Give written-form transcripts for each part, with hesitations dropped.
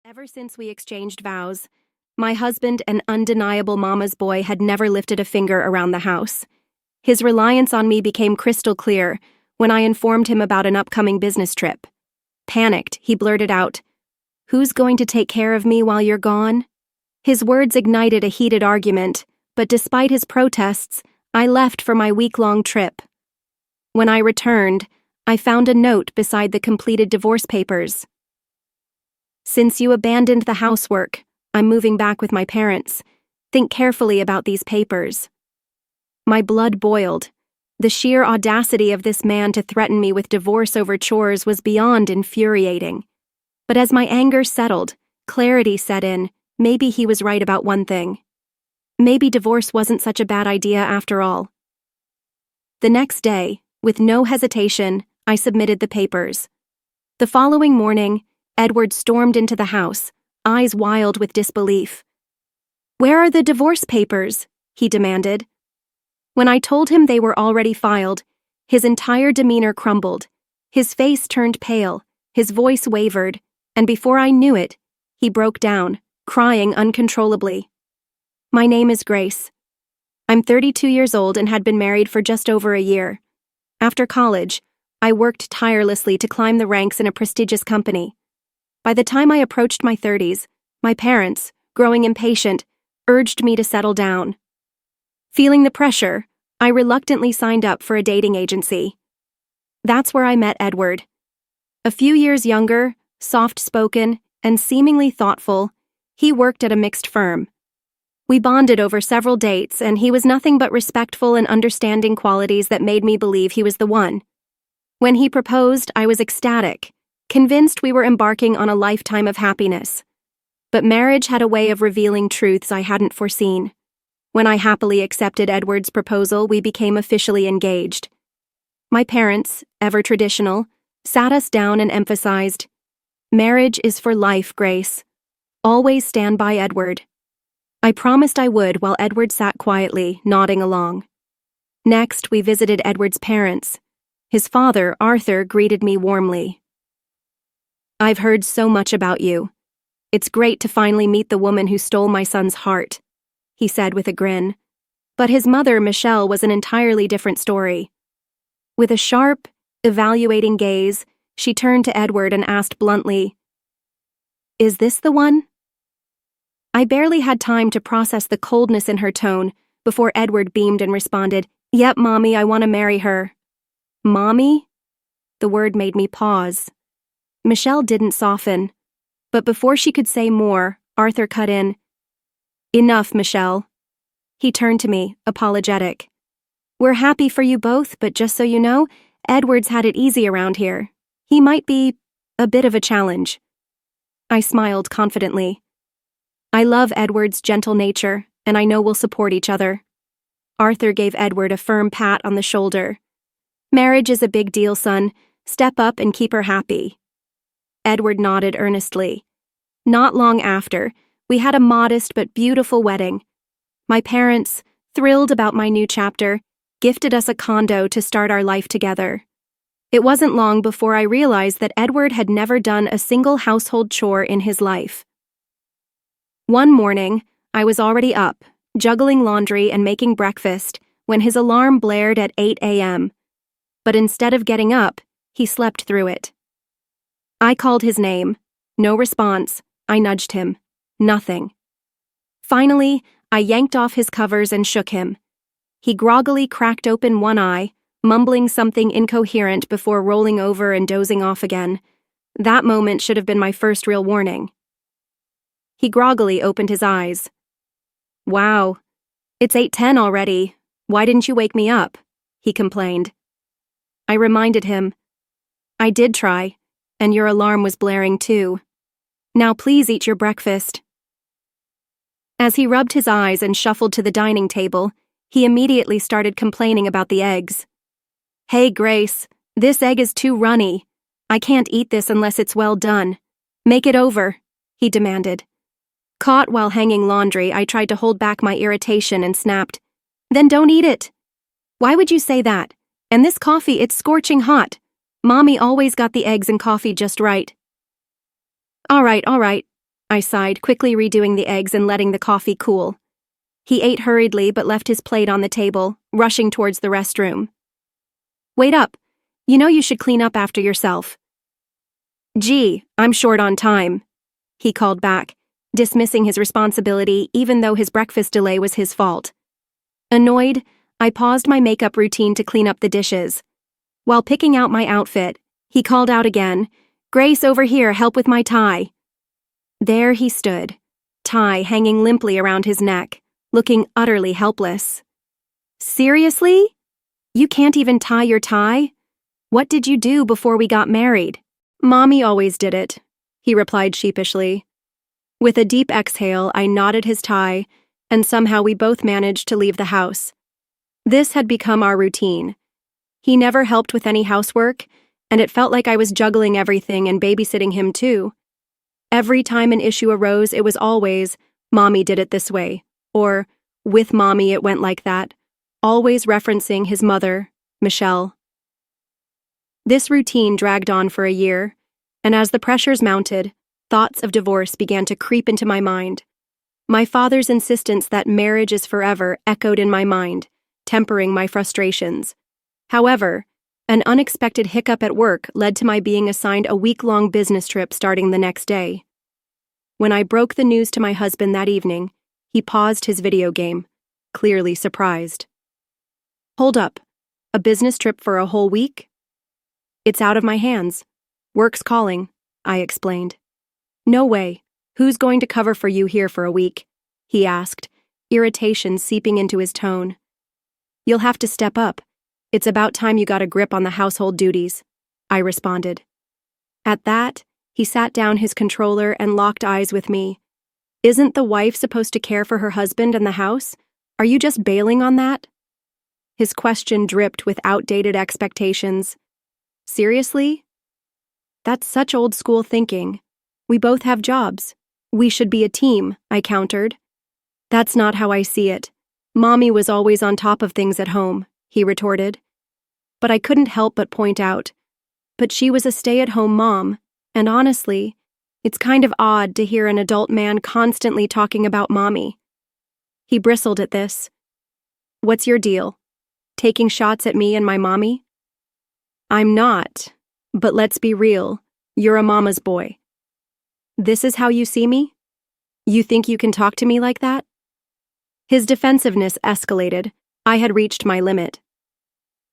Ever since we exchanged vows, my husband, an undeniable mama's boy, had never lifted a finger around the house. His reliance on me became crystal clear when I informed him about an upcoming business trip. Panicked, he blurted out, "Who's going to take care of me while you're gone?" His words ignited a heated argument, but despite his protests, I left for my week-long trip. When I returned, I found a note beside the completed divorce papers. "Since you abandoned the housework, I'm moving back with my parents. Think carefully about these papers." My blood boiled. The sheer audacity of this man to threaten me with divorce over chores was beyond infuriating. But as my anger settled, clarity set in. Maybe he was right about one thing. Maybe divorce wasn't such a bad idea after all. The next day, with no hesitation, I submitted the papers. The following morning, Edward stormed into the house, eyes wild with disbelief. "Where are the divorce papers?" he demanded. When I told him they were already filed, his entire demeanor crumbled. His face turned pale, his voice wavered, and before I knew it, he broke down, crying uncontrollably. "My name is Grace. I'm 32 years old and had been married for just over a year. After college, I worked tirelessly to climb the ranks in a prestigious company. By the time I approached my 30s, my parents, growing impatient, urged me to settle down. Feeling the pressure, I reluctantly signed up for a dating agency. That's where I met Edward. A few years younger, soft-spoken, and seemingly thoughtful, he worked at a mixed firm. We bonded over several dates, and he was nothing but respectful and understanding qualities that made me believe he was the one. When he proposed, I was ecstatic, convinced we were embarking on a lifetime of happiness. But marriage had a way of revealing truths I hadn't foreseen. When I happily accepted Edward's proposal, we became officially engaged. My parents, ever traditional, sat us down and emphasized, "Marriage is for life, Grace. Always stand by Edward." I promised I would while Edward sat quietly, nodding along. Next, we visited Edward's parents. His father, Arthur, greeted me warmly. "I've heard so much about you. It's great to finally meet the woman who stole my son's heart," he said with a grin. But his mother, Michelle, was an entirely different story. With a sharp, evaluating gaze, she turned to Edward and asked bluntly, "Is this the one?" I barely had time to process the coldness in her tone before Edward beamed and responded, "Yep, Mommy, I want to marry her." "Mommy?" The word made me pause. Michelle didn't soften, but before she could say more, Arthur cut in. "Enough, Michelle." He turned to me, apologetic. "We're happy for you both, but just so you know, Edward's had it easy around here. He might be a bit of a challenge." I smiled confidently. "I love Edward's gentle nature, and I know we'll support each other." Arthur gave Edward a firm pat on the shoulder. "Marriage is a big deal, son. Step up and keep her happy." Edward nodded earnestly. Not long after, we had a modest but beautiful wedding. My parents, thrilled about my new chapter, gifted us a condo to start our life together. It wasn't long before I realized that Edward had never done a single household chore in his life. One morning, I was already up, juggling laundry and making breakfast, when his alarm blared at 8 a.m. But instead of getting up, he slept through it. I called his name. No response. I nudged him. Nothing. Finally, I yanked off his covers and shook him. He groggily cracked open one eye, mumbling something incoherent before rolling over and dozing off again. That moment should have been my first real warning. He groggily opened his eyes. "Wow, it's 8:10 already. Why didn't you wake me up?" he complained. I reminded him, "I did try, and your alarm was blaring too. Now please eat your breakfast." As he rubbed his eyes and shuffled to the dining table, he immediately started complaining about the eggs. "Hey, Grace, this egg is too runny. I can't eat this unless it's well done. Make it over," he demanded. Caught while hanging laundry, I tried to hold back my irritation and snapped, "Then don't eat it." "Why would you say that? And this coffee, it's scorching hot. Mommy always got the eggs and coffee just right." All right, I sighed, quickly redoing the eggs and letting the coffee cool. He ate hurriedly but left his plate on the table, rushing towards the restroom. Wait up. You know you should clean up after yourself. Gee, I'm short on time, he called back, dismissing his responsibility even though his breakfast delay was his fault. Annoyed, I paused my makeup routine to clean up the dishes. While picking out my outfit, he called out again, Grace, over here, help with my tie. There he stood, tie hanging limply around his neck, looking utterly helpless. Seriously? You can't even tie your tie? What did you do before we got married? Mommy always did it, he replied sheepishly. With a deep exhale, I knotted his tie, and somehow we both managed to leave the house. This had become our routine. He never helped with any housework, and it felt like I was juggling everything and babysitting him too. Every time an issue arose, it was always, Mommy did it this way, or, with Mommy it went like that, always referencing his mother, Michelle. This routine dragged on for a year, and as the pressures mounted, thoughts of divorce began to creep into my mind. My father's insistence that marriage is forever echoed in my mind, tempering my frustrations. However, an unexpected hiccup at work led to my being assigned a week-long business trip starting the next day. When I broke the news to my husband that evening, he paused his video game, clearly surprised. Hold up, a business trip for a whole week? It's out of my hands. Work's calling, I explained. No way. Who's going to cover for you here for a week? He asked, irritation seeping into his tone. You'll have to step up. It's about time you got a grip on the household duties, I responded. At that, he sat down his controller and locked eyes with me. Isn't the wife supposed to care for her husband and the house? Are you just bailing on that? His question dripped with outdated expectations. Seriously? That's such old school thinking. We both have jobs. We should be a team, I countered. That's not how I see it. Mommy was always on top of things at home, he retorted. But I couldn't help but point out. But she was a stay-at-home mom, and honestly, it's kind of odd to hear an adult man constantly talking about Mommy. He bristled at this. What's your deal? Taking shots at me and my mommy? I'm not, but let's be real, you're a mama's boy. This is how you see me? You think you can talk to me like that? His defensiveness escalated. I had reached my limit.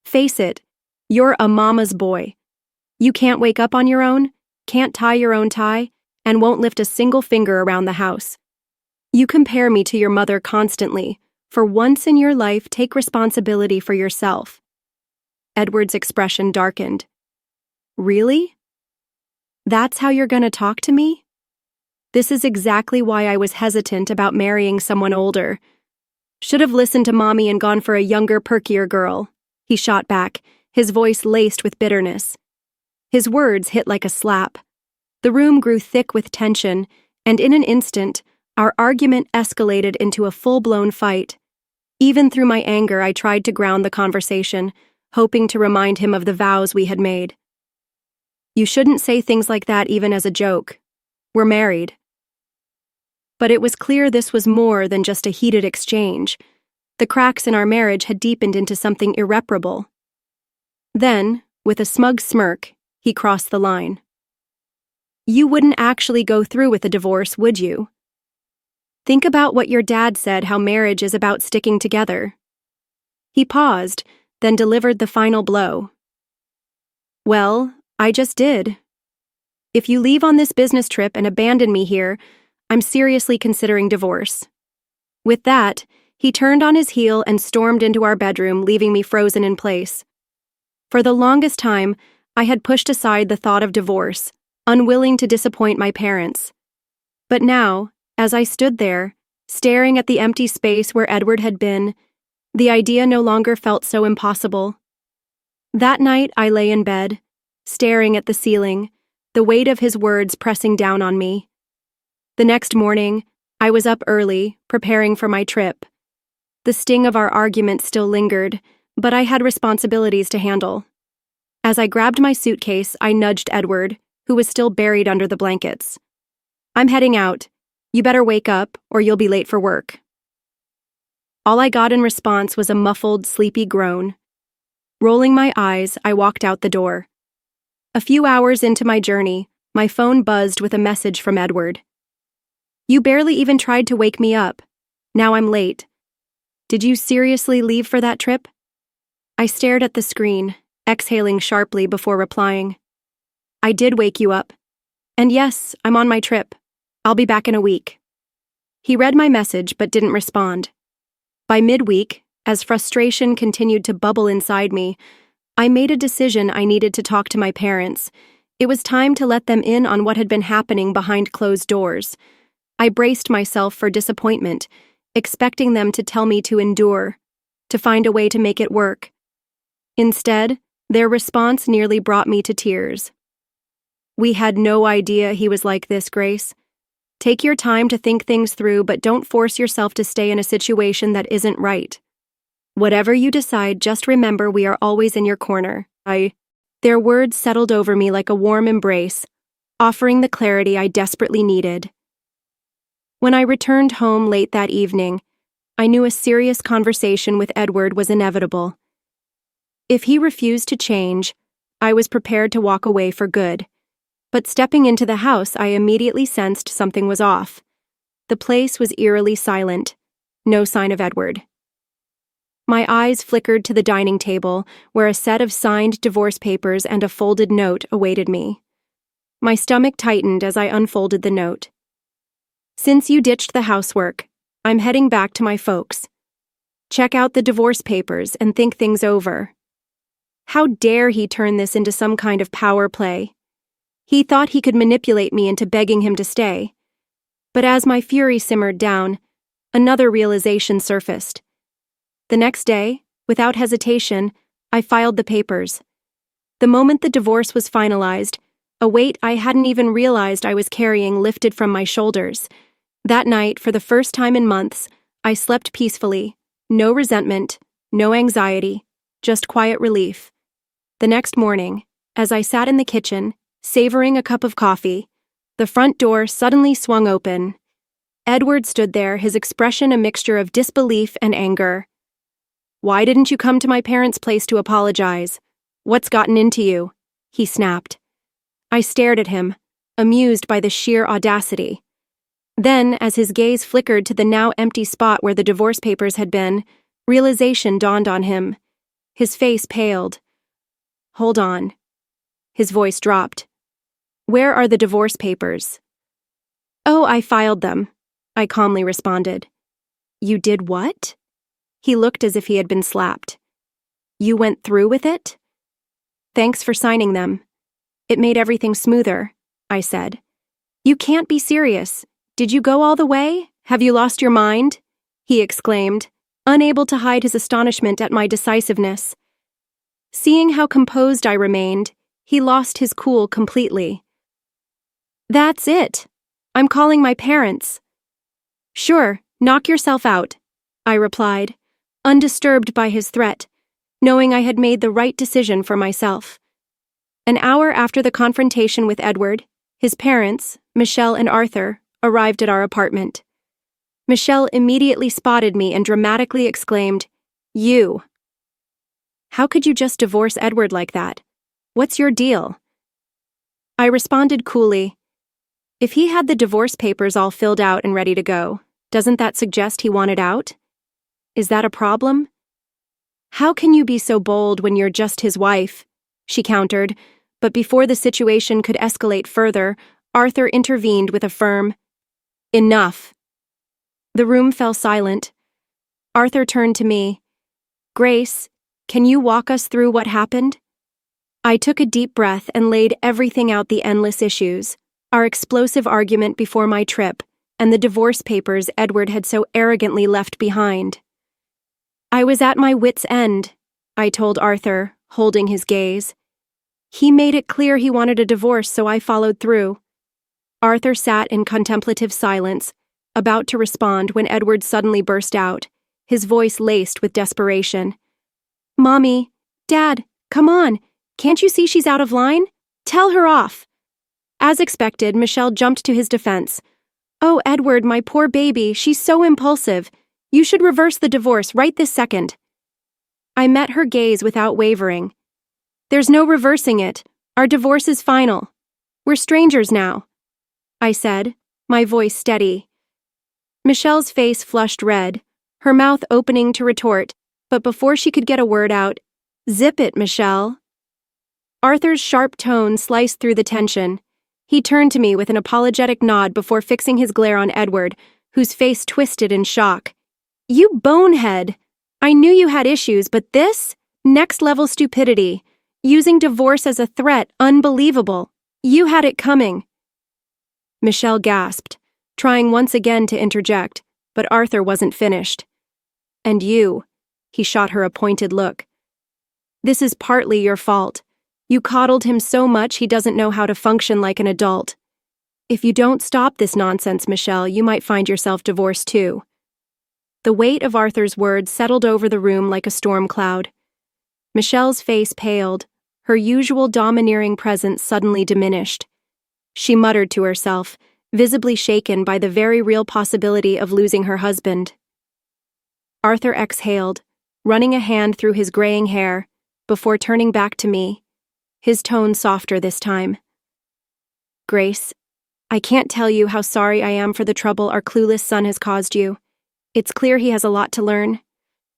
Face it, you're a mama's boy. You can't wake up on your own, can't tie your own tie, and won't lift a single finger around the house. You compare me to your mother constantly. For once in your life, take responsibility for yourself. Edward's expression darkened. Really? That's how you're going to talk to me? This is exactly why I was hesitant about marrying someone older. Should have listened to Mommy and gone for a younger, perkier girl, he shot back, his voice laced with bitterness. His words hit like a slap. The room grew thick with tension, and in an instant, our argument escalated into a full-blown fight. Even through my anger, I tried to ground the conversation, hoping to remind him of the vows we had made. You shouldn't say things like that even as a joke. We're married. But it was clear this was more than just a heated exchange. The cracks in our marriage had deepened into something irreparable. Then, with a smug smirk, he crossed the line. You wouldn't actually go through with a divorce, would you? Think about what your dad said, how marriage is about sticking together. He paused, then delivered the final blow. Well, I just did. If you leave on this business trip and abandon me here, I'm seriously considering divorce. With that, he turned on his heel and stormed into our bedroom, leaving me frozen in place. For the longest time, I had pushed aside the thought of divorce, unwilling to disappoint my parents. But now, as I stood there, staring at the empty space where Edward had been, the idea no longer felt so impossible. That night, I lay in bed, staring at the ceiling, the weight of his words pressing down on me. The next morning, I was up early, preparing for my trip. The sting of our argument still lingered, but I had responsibilities to handle. As I grabbed my suitcase, I nudged Edward, who was still buried under the blankets. I'm heading out. You better wake up, or you'll be late for work. All I got in response was a muffled, sleepy groan. Rolling my eyes, I walked out the door. A few hours into my journey, my phone buzzed with a message from Edward. You barely even tried to wake me up. Now I'm late. Did you seriously leave for that trip? I stared at the screen, exhaling sharply before replying. I did wake you up. And yes, I'm on my trip. I'll be back in a week. He read my message but didn't respond. By midweek, as frustration continued to bubble inside me, I made a decision I needed to talk to my parents. It was time to let them in on what had been happening behind closed doors. I braced myself for disappointment, expecting them to tell me to endure, to find a way to make it work. Instead, their response nearly brought me to tears. We had no idea he was like this, Grace. Take your time to think things through, but don't force yourself to stay in a situation that isn't right. Whatever you decide, just remember we are always in your corner. Their words settled over me like a warm embrace, offering the clarity I desperately needed. When I returned home late that evening, I knew a serious conversation with Edward was inevitable. If he refused to change, I was prepared to walk away for good. But stepping into the house, I immediately sensed something was off. The place was eerily silent. No sign of Edward. My eyes flickered to the dining table, where a set of signed divorce papers and a folded note awaited me. My stomach tightened as I unfolded the note. Since you ditched the housework, I'm heading back to my folks. Check out the divorce papers and think things over. How dare he turn this into some kind of power play? He thought he could manipulate me into begging him to stay. But as my fury simmered down, another realization surfaced. The next day, without hesitation, I filed the papers. The moment the divorce was finalized, a weight I hadn't even realized I was carrying lifted from my shoulders. That night, for the first time in months, I slept peacefully. No resentment, no anxiety, just quiet relief. The next morning, as I sat in the kitchen, savoring a cup of coffee, the front door suddenly swung open. Edward stood there, his expression a mixture of disbelief and anger. Why didn't you come to my parents' place to apologize? What's gotten into you? He snapped. I stared at him, amused by the sheer audacity. Then, as his gaze flickered to the now empty spot where the divorce papers had been, realization dawned on him. His face paled. Hold on. His voice dropped. Where are the divorce papers? Oh, I filed them, I calmly responded. You did what? He looked as if he had been slapped. You went through with it? Thanks for signing them. It made everything smoother, I said. You can't be serious. Did you go all the way? Have you lost your mind? He exclaimed, unable to hide his astonishment at my decisiveness. Seeing how composed I remained, he lost his cool completely. That's it. I'm calling my parents. Sure, knock yourself out, I replied, undisturbed by his threat, knowing I had made the right decision for myself. An hour after the confrontation with Edward, his parents, Michelle and Arthur, arrived at our apartment. Michelle immediately spotted me and dramatically exclaimed, You! How could you just divorce Edward like that? What's your deal? I responded coolly, If he had the divorce papers all filled out and ready to go, doesn't that suggest he wanted out? Is that a problem? How can you be so bold when you're just his wife? She countered, but before the situation could escalate further, Arthur intervened with a firm, Enough. The room fell silent. Arthur turned to me. Grace, can you walk us through what happened? I took a deep breath and laid everything out, the endless issues, our explosive argument before my trip, and the divorce papers Edward had so arrogantly left behind. I was at my wit's end, I told Arthur, holding his gaze. He made it clear he wanted a divorce, so I followed through. Arthur sat in contemplative silence, about to respond when Edward suddenly burst out, his voice laced with desperation. Mommy, Dad, come on. Can't you see she's out of line? Tell her off. As expected, Michelle jumped to his defense. "Oh, Edward, my poor baby, she's so impulsive. You should reverse the divorce right this second." I met her gaze without wavering. "There's no reversing it. Our divorce is final. We're strangers now," I said, my voice steady. Michelle's face flushed red, her mouth opening to retort, but before she could get a word out, "Zip it, Michelle." Arthur's sharp tone sliced through the tension. He turned to me with an apologetic nod before fixing his glare on Edward, whose face twisted in shock. "You bonehead! I knew you had issues, but this? Next-level stupidity. Using divorce as a threat, unbelievable. You had it coming." Michelle gasped, trying once again to interject, but Arthur wasn't finished. "And you," he shot her a pointed look. "This is partly your fault. You coddled him so much he doesn't know how to function like an adult. If you don't stop this nonsense, Michelle, you might find yourself divorced too." The weight of Arthur's words settled over the room like a storm cloud. Michelle's face paled, her usual domineering presence suddenly diminished. She muttered to herself, visibly shaken by the very real possibility of losing her husband. Arthur exhaled, running a hand through his graying hair, before turning back to me, his tone softer this time. "Grace, I can't tell you how sorry I am for the trouble our clueless son has caused you. It's clear he has a lot to learn.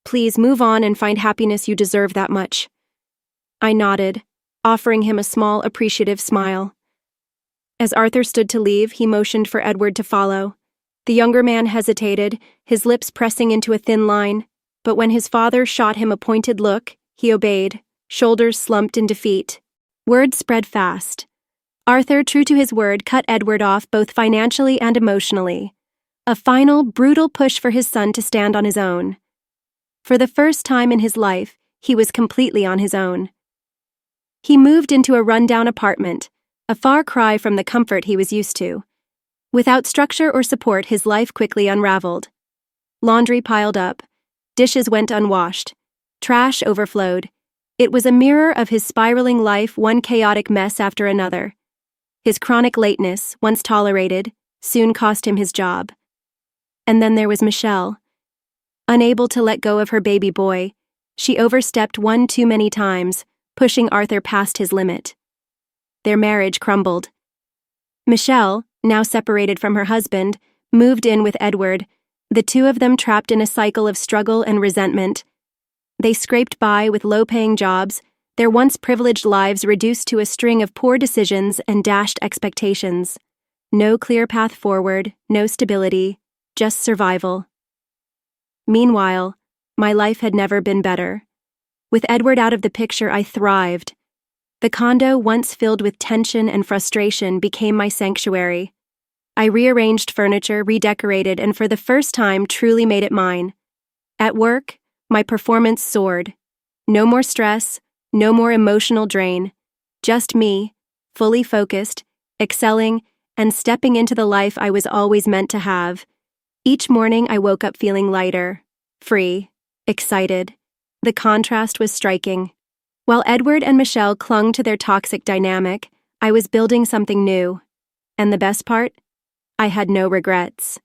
Please move on and find happiness, you deserve that much." I nodded, offering him a small, appreciative smile. As Arthur stood to leave, he motioned for Edward to follow. The younger man hesitated, his lips pressing into a thin line, but when his father shot him a pointed look, he obeyed, shoulders slumped in defeat. Word spread fast. Arthur, true to his word, cut Edward off both financially and emotionally. A final, brutal push for his son to stand on his own. For the first time in his life, he was completely on his own. He moved into a rundown apartment, a far cry from the comfort he was used to. Without structure or support, his life quickly unraveled. Laundry piled up, dishes went unwashed, trash overflowed. It was a mirror of his spiraling life, one chaotic mess after another. His chronic lateness, once tolerated, soon cost him his job. And then there was Michelle. Unable to let go of her baby boy, she overstepped one too many times, pushing Arthur past his limit. Their marriage crumbled. Michelle, now separated from her husband, moved in with Edward, the two of them trapped in a cycle of struggle and resentment. They scraped by with low-paying jobs, their once privileged lives reduced to a string of poor decisions and dashed expectations. No clear path forward, no stability, just survival. Meanwhile, my life had never been better. With Edward out of the picture, I thrived. The condo, once filled with tension and frustration, became my sanctuary. I rearranged furniture, redecorated, and for the first time truly made it mine. At work, my performance soared. No more stress, no more emotional drain. Just me, fully focused, excelling, and stepping into the life I was always meant to have. Each morning I woke up feeling lighter, free, excited. The contrast was striking. While Edward and Michelle clung to their toxic dynamic, I was building something new. And the best part? I had no regrets.